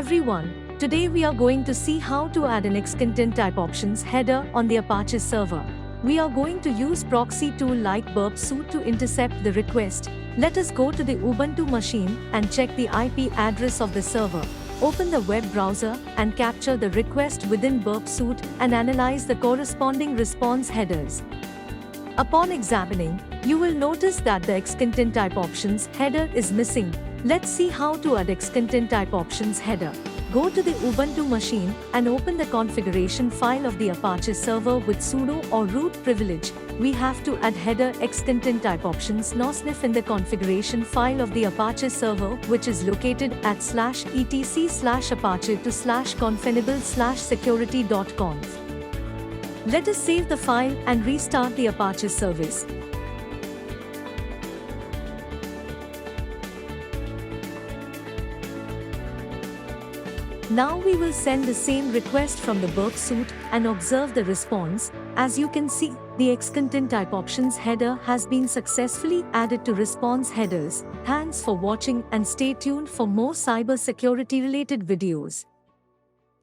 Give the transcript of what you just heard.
everyone, today we are going to see how to add an Xcontent type options header on the Apache server. We are going to use proxy tool like burp suite to intercept the request. Let us go to the Ubuntu machine and check the IP address of the server. Open the web browser and capture the request within burp suite and analyze the corresponding response headers. Upon examining, you will notice that the Xcontent type options header is missing. Let's see how to add Xcontent type options header. Go to the Ubuntu machine and open the configuration file of the Apache server with sudo or root privilege. We have to add header Xcontent type options nosnif in the configuration file of the Apache server, which is located at /etc/apache to /confinable/security.conf. Let us save the file and restart the Apache service. Now we will send the same request from the burp suite and observe the response. As you can see, the Xcontent type options header has been successfully added to response headers. Thanks for watching and stay tuned for more cyber security related videos.